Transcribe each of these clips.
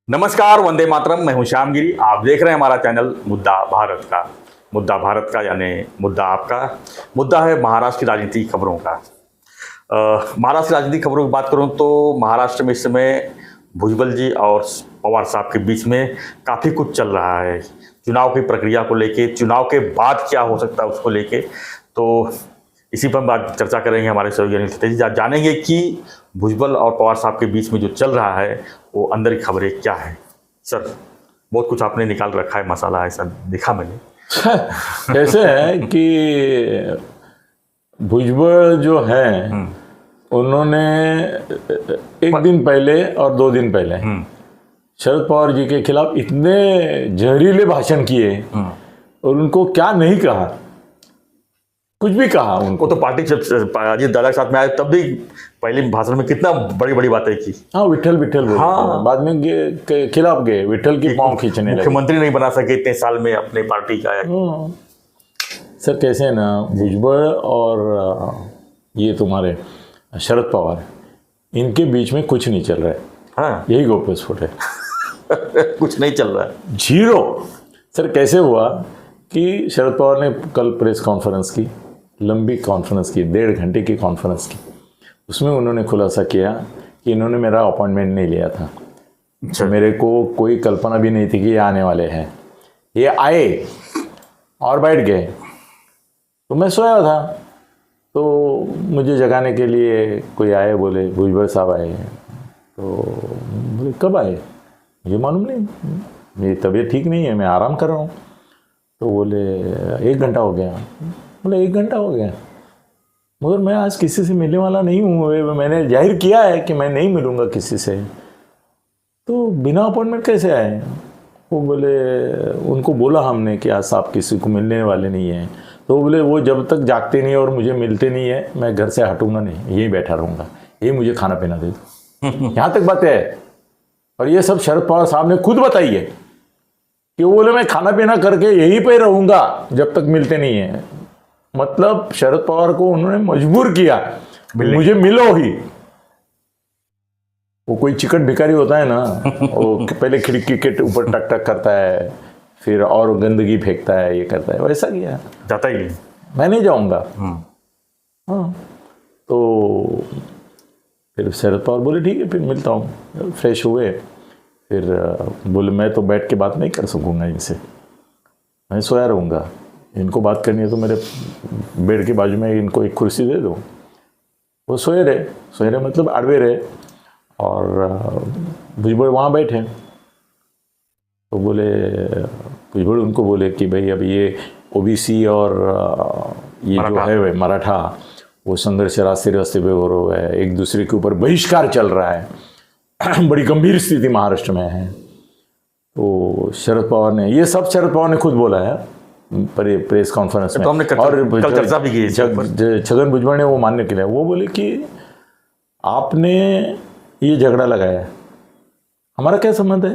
नमस्कार, वंदे मातरम। मैं हूं श्यामगिरी। आप देख रहे हैं हमारा चैनल मुद्दा भारत का। मुद्दा भारत का यानी मुद्दा आपका। मुद्दा है महाराष्ट्र की राजनीति खबरों का। महाराष्ट्र की राजनीतिक खबरों की बात करूं तो महाराष्ट्र में इस समय भुजबल जी और पवार साहब के बीच में काफ़ी कुछ चल रहा है। चुनाव की प्रक्रिया को लेके, चुनाव के बाद क्या हो सकता है उसको लेके, तो इसी पर हम बात चर्चा करेंगे। हमारे सहयोगी जानेंगे कि भुजबल और पवार साहब के बीच में जो चल रहा है वो अंदर की खबरें क्या है। सर, बहुत कुछ आपने निकाल रखा है, मसाला ऐसा दिखा मैंने। ऐसे है कि भुजबल जो है उन्होंने एक दिन पहले और 2 दिन पहले शरद पवार जी के खिलाफ इतने जहरीले भाषण किए और उनको क्या नहीं कहा, कुछ भी कहा उनको। तो पार्टी जब अजीत दादा के साथ में आए तब भी पहले भाषण में कितना बड़ी बड़ी बातें की। हाँ, विठल विठल बोले। हाँ। बाद में खिलाफ गए, विठल की पाँव खींचने लगे। मुख्यमंत्री नहीं बना सके इतने साल में अपने पार्टी का। सर कैसे है ना, भुजबल और ये तुम्हारे शरद पवार, इनके बीच में कुछ नहीं चल रहा है। हाँ। यही गौप्यस्फोट है। कुछ नहीं चल रहा है, जीरो। सर कैसे हुआ कि शरद पवार ने कल प्रेस कॉन्फ्रेंस की, लंबी कॉन्फ्रेंस की, 1.5 घंटे की कॉन्फ्रेंस की। उसमें उन्होंने खुलासा किया कि इन्होंने मेरा अपॉइंटमेंट नहीं लिया था। अच्छा। मेरे को कोई कल्पना भी नहीं थी कि ये आने वाले हैं। ये आए और बैठ गए तो मैं सोया था, तो मुझे जगाने के लिए कोई आए, बोले भुजबल साहब आए। तो बोले कब आए, मुझे मालूम नहीं, मेरी तबीयत ठीक नहीं है, मैं आराम कर रहा हूँ। तो बोले 1 घंटा हो गया। बोले 1 घंटा हो गया, मगर मैं आज किसी से मिलने वाला नहीं हूँ। मैंने जाहिर किया है कि मैं नहीं मिलूँगा किसी से। तो बिना अपॉइंटमेंट कैसे आए? वो बोले उनको बोला हमने कि आज आप किसी को मिलने वाले नहीं हैं। तो बोले वो जब तक जागते नहीं और मुझे मिलते नहीं है, मैं घर से हटूंगा नहीं, यहीं बैठा रहूँगा, ये मुझे खाना पीना दे दो। यहाँ तक बातें है। और ये सब शरद पवार साहब ने खुद बताई है कि वो बोले मैं खाना पीना करके यहीं पे रहूंगा जब तक मिलते नहीं है। मतलब शरद पवार को उन्होंने मजबूर किया, मुझे मिलो ही। वो कोई चिकट भिखारी होता है ना, वो पहले खिड़की के ऊपर टक टक करता है, फिर और गंदगी फेंकता है, ये करता है, वैसा किया। जाता ही नहीं, मैं नहीं जाऊंगा। हाँ, तो फिर शरद पवार बोले ठीक है, फिर मिलता हूँ। फ्रेश हुए, फिर बोले मैं तो बैठ के बात नहीं कर सकूँगा इनसे, मैं सोया रहूँगा। इनको बात करनी है तो मेरे बेड के बाजू में इनको एक कुर्सी दे दो। वो सोए रहे मतलब अड़वे रहे, और भुजबल वहाँ बैठे। तो बोले भुजबल उनको बोले कि भाई अब ये ओबीसी और ये जो है मराठा, वो संघर्ष रास्ते पे हो रहा है, एक दूसरे के ऊपर बहिष्कार चल रहा है। बड़ी गंभीर स्थिति महाराष्ट्र में है। तो शरद पवार ने, ये सब शरद पवार ने खुद बोला है प्रेस कॉन्फ्रेंस में। तो हमने और कल चर्चा भी की। छगन भुजबल ने वो मानने के लिए, वो बोले कि आपने ये झगड़ा लगाया, हमारा क्या संबंध है?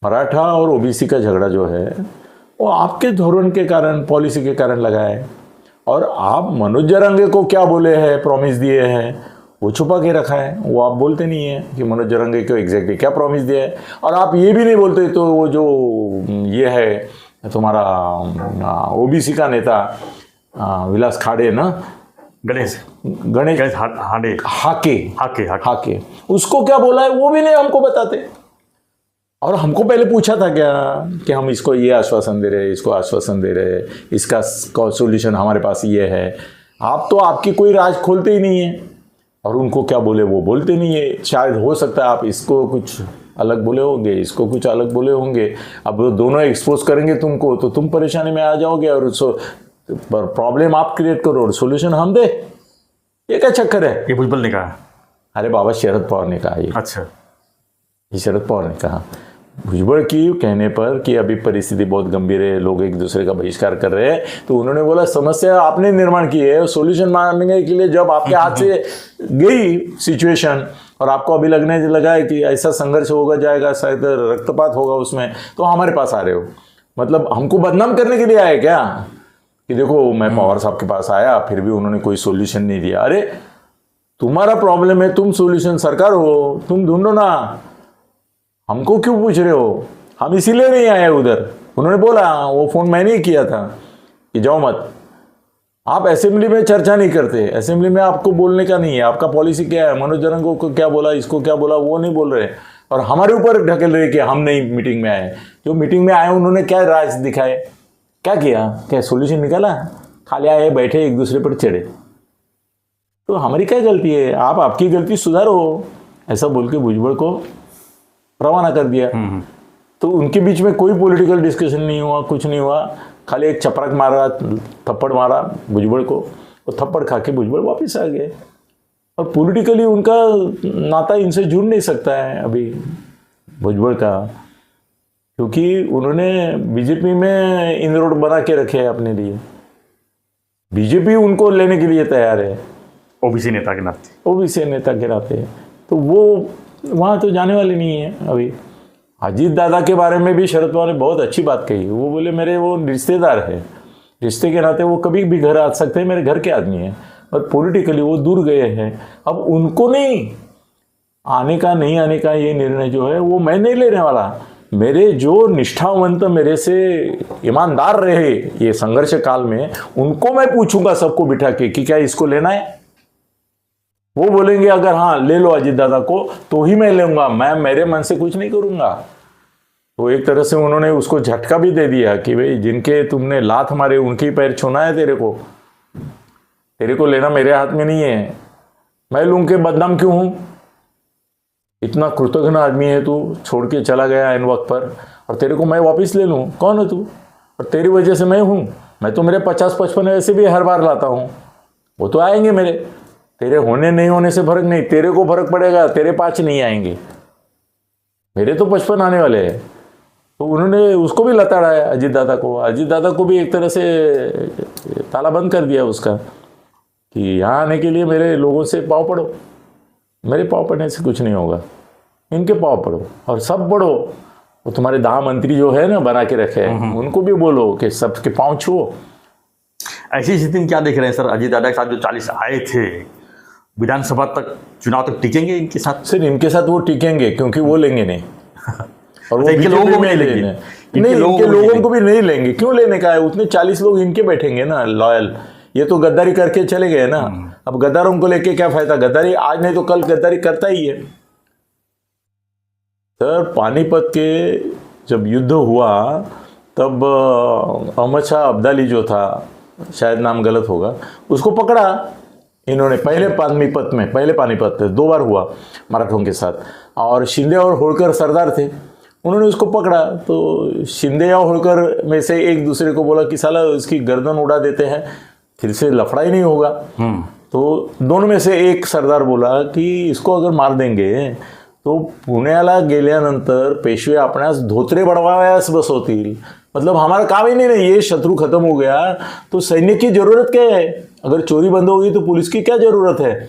मराठा और ओबीसी का झगड़ा जो है वो आपके धोरण के कारण, पॉलिसी के कारण लगाया है। और आप मनोज जरांगे को क्या बोले हैं, प्रॉमिस दिए हैं, वो छुपा के रखा है। वो आप बोलते नहीं है कि मनोज जरांगे को एग्जैक्टली क्या प्रॉमिस दिया है। और आप ये भी नहीं बोलते, तो वो जो ये है तुम्हारा ओबीसी का नेता विलास खाड़े ना, गणेश हाके, उसको क्या बोला है वो भी नहीं हमको बताते। और हमको पहले पूछा था क्या कि हम इसको ये आश्वासन दे रहे, इसको आश्वासन दे रहे, इसका सॉल्यूशन हमारे पास ये है। आप तो आपकी कोई राज खोलते ही नहीं है, और उनको क्या बोले वो बोलते नहीं है। शायद हो सकता है आप इसको कुछ अलग बोले होंगे, इसको कुछ अलग बोले होंगे। अब वो दोनों एक्सपोज करेंगे तुमको, तो तुम परेशानी में आ जाओगे, और प्रॉब्लम आप क्रिएट करो और सोल्यूशन हम दे। ये क्या चक्कर है? ये भुजबल ने कहा? अरे बाबा, शरद पवार ने कहा ये। अच्छा, ये शरद पवार ने कहा भुजबल की कहने पर कि अभी परिस्थिति बहुत गंभीर है, लोग एक दूसरे का बहिष्कार कर रहे हैं। तो उन्होंने बोला समस्या आपने निर्माण की है, सोल्यूशन मांगने के लिए जब आपके हाथ से गई सिचुएशन और आपको अभी लगने लगा है कि ऐसा संघर्ष होगा जाएगा, शायद रक्तपात होगा उसमें, तो हमारे पास आ रहे हो। मतलब हमको बदनाम करने के लिए आए क्या कि देखो मैं पवार साहब के पास आया, फिर भी उन्होंने कोई सोल्यूशन नहीं दिया। अरे तुम्हारा प्रॉब्लम है, तुम सॉल्यूशन, सरकार हो, तुम ढूंढो ना। हमको क्यों पूछ रहे हो, हम इसीलिए नहीं आए उधर। उन्होंने बोला, वो फोन मैंने ही किया था कि जाओ मत, आप असेंबली में चर्चा नहीं करते, असेंबली में आपको बोलने का नहीं है, आपका पॉलिसी क्या है, मनोज जरंग को क्या बोला, इसको क्या बोला, वो नहीं बोल रहे, और हमारे ऊपर ढकेल रहे कि हम नहीं मीटिंग में आए। जो मीटिंग में आए उन्होंने क्या राज दिखाए, क्या किया, क्या सोल्यूशन निकाला, खाली आए बैठे एक दूसरे पर चढ़े। तो हमारी क्या गलती है, आप आपकी गलती सुधारो, ऐसा बोल के भुजबल को रवाना कर दिया। तो उनके बीच में कोई पॉलिटिकल डिस्कशन नहीं हुआ, कुछ नहीं हुआ, खाली एक चपराक मारा, थप्पड़ मारा भुजबल को, और थप्पड़ खा के भुजबल वापस आ गए। और पॉलिटिकली उनका नाता इनसे जुड़ नहीं सकता है अभी भुजबल का, क्योंकि उन्होंने बीजेपी में इनरोड बना के रखे हैं अपने लिए। बीजेपी उनको लेने के लिए तैयार है ओबीसी नेता के नाते। ओबीसी नेता के नाते, तो वो वहाँ तो जाने वाले नहीं है अभी। अजीत दादा के बारे में भी शरद पवार ने बहुत अच्छी बात कही, वो बोले मेरे वो रिश्तेदार है, रिश्ते के नाते वो कभी भी घर आ सकते हैं, मेरे घर के आदमी हैं, और पॉलिटिकली वो दूर गए हैं। अब उनको नहीं आने का, नहीं आने का ये निर्णय जो है वो मैं नहीं लेने वाला। मेरे जो निष्ठावंत, मेरे से ईमानदार रहे ये संघर्ष काल में, उनको मैं पूछूंगा सबको बिठा के कि क्या इसको लेना है। वो बोलेंगे अगर हाँ ले लो अजीत दादा को, तो ही मैं लूंगा, मैं मेरे मन से कुछ नहीं करूंगा। तो एक तरह से उन्होंने उसको झटका भी दे दिया कि भाई जिनके तुमने लात मारे उनके पैर छूना है तेरे को लेना मेरे हाथ में नहीं है। मैं लूं के बदनाम क्यों हूं, इतना कृतघ्न आदमी है तू, छोड़ के चला गया इन वक्त पर, और तेरे को मैं वापस ले लूं, कौन है तू, और तेरी वजह से मैं हूं। मैं तो मेरे 50-55 ऐसे भी हर बार लाता हूं, वो तो आएंगे मेरे, तेरे होने नहीं होने से फर्क नहीं, तेरे को फर्क पड़ेगा, तेरे 5 नहीं आएंगे, मेरे तो 55 आने वाले हैं। तो उन्होंने उसको भी लताड़ा है अजीत दादा को, अजीत दादा को भी एक तरह से ताला बंद कर दिया उसका कि यहाँ आने के लिए मेरे लोगों से पाँव पड़ो, मेरे पाँव पड़ने से कुछ नहीं होगा, इनके पाँव पड़ो और सब पढ़ो। वो तुम्हारे दाह मंत्री जो है ना बना के रखे हैं, उनको भी बोलो कि सबके पाँव छुओ। ऐसी स्थिति में क्या देख रहे हैं सर, अजीत दादा के साथ जो 40 आए थे, विधानसभा तक, चुनाव तक टिकेंगे इनके साथ? सर इनके साथ वो टिकेंगे क्योंकि वो लेंगे नहीं, और वो इनके लोगों को भी लेंगे, नहीं, इनके लोगों को भी नहीं लेंगे। क्यों लेने का है, उतने 40 लोग इनके बैठेंगे ना लॉयल। ये तो गद्दारी करके चले गए ना, अब गद्दारों को लेके क्या फायदा, गद्दारी आज नहीं तो कल गद्दारी करता ही है। सर पानीपत के जब युद्ध हुआ तब अहमद शाह अब्दाली जो था, शायद नाम गलत होगा, उसको पकड़ा इन्होंने पहले पानीपत 2 बार हुआ मराठों के साथ, और शिंदे और होळकर सरदार थे, उन्होंने उसको पकड़ा। तो शिंदे या होळकर में से एक दूसरे को बोला कि साला इसकी गर्दन उड़ा देते हैं, फिर से लफड़ा ही नहीं होगा। तो दोनों में से एक सरदार बोला कि इसको अगर मार देंगे तो पुण्याला गेल्यानंतर पेशवे आपणास धोत्रे बडवायास बसवतील, मतलब हमारा काम ही नहीं, ये शत्रु खत्म हो गया तो सैन्य की जरूरत क्या है, अगर चोरी बंद होगी तो पुलिस की क्या जरूरत है।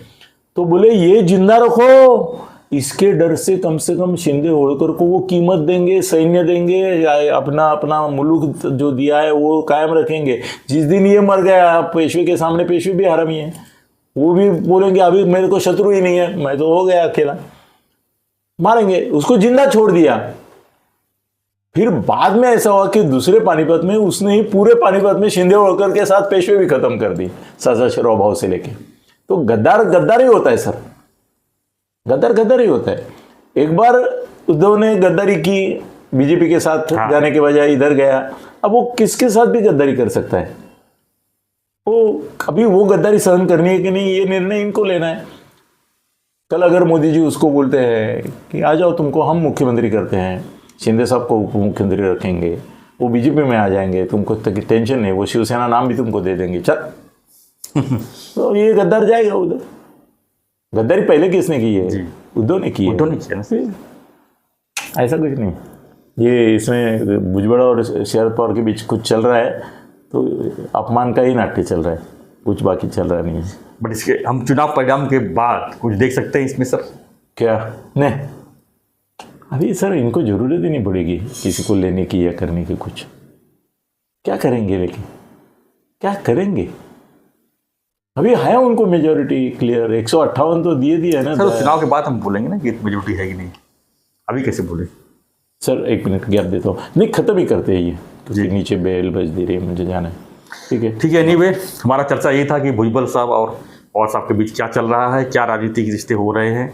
तो बोले ये जिंदा रखो, इसके डर से कम शिंदे होळकर को वो कीमत देंगे, सैन्य देंगे, अपना मुल्क जो दिया है वो कायम रखेंगे। जिस दिन ये मर गया पेशवे के सामने, पेशवे भी हरामी है, वो भी बोलेंगे अभी मेरे को शत्रु ही नहीं है, मैं तो हो गया अकेला, मारेंगे, उसको जिंदा छोड़ दिया। फिर बाद में ऐसा हुआ कि दूसरे पानीपत में उसने ही पूरे पानीपत में शिंदे होळकर के साथ पेशवे भी खत्म कर दी, सजा भाव से लेके। तो गद्दार ही होता है सर, गद्दार ही होता है। एक बार उद्धव ने गद्दारी की बीजेपी के साथ जाने के बजाय इधर गया, अब वो किसके साथ भी गद्दारी कर सकता है। वो अभी वो गद्दारी सहन करनी है कि नहीं, ये निर्णय इनको लेना है। कल अगर मोदी जी उसको बोलते हैं कि आ जाओ तुमको हम मुख्यमंत्री करते हैं, शिंदे साहब को उप मुख्यमंत्री रखेंगे, वो बीजेपी में आ जाएंगे, तुमको टेंशन नहीं, वो शिवसेना नाम भी तुमको दे देंगे, चल तो ये गद्दार जाएगा उधर। गद्दारी पहले किसने की है, उद्धव ने की है, ऐसा कुछ नहीं। ये इसमें भुजबल और शरद पवार के बीच कुछ चल रहा है तो अपमान का ही नाट्य चल रहा है, कुछ बाकी चल रहा नहीं है। बट इसके हम चुनाव परिणाम के बाद कुछ देख सकते हैं इसमें सर? क्या नहीं, अभी सर इनको जरूरत ही नहीं पड़ेगी किसी को लेने की या करने की। कुछ क्या करेंगे, लेकिन क्या करेंगे, अभी है उनको मेजोरिटी क्लियर, 158 तो दिए है ना सर। चुनाव के बाद हम बोलेंगे ना कि मेजोरिटी है कि नहीं, अभी कैसे बोले? सर 1 मिनट गैप देता हूँ, नहीं खत्म ही करते हैं ये, जी। क्योंकि नीचे बेल बज दे रही है, मुझे जाना है। ठीक है। ठीक है, एनीवे हमारा चर्चा ये था कि भुजबल साहब और साहब के बीच क्या चल रहा है, क्या राजनीतिक रिश्ते हो रहे हैं,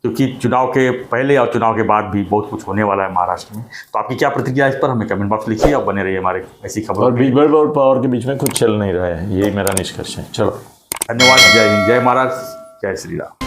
क्योंकि चुनाव के पहले और चुनाव के बाद भी बहुत कुछ होने वाला है महाराष्ट्र में। तो आपकी क्या प्रतिक्रिया है इस पर, हमें कमेंट बॉक्स लिखिए। आप बने रहिए हमारे ऐसी खबरों और में। भुजबल और पवार के बीच में कुछ चल नहीं रहा है, यही मेरा निष्कर्ष है। चलो, धन्यवाद। जय हिंद, जय महाराज, जय श्री राम।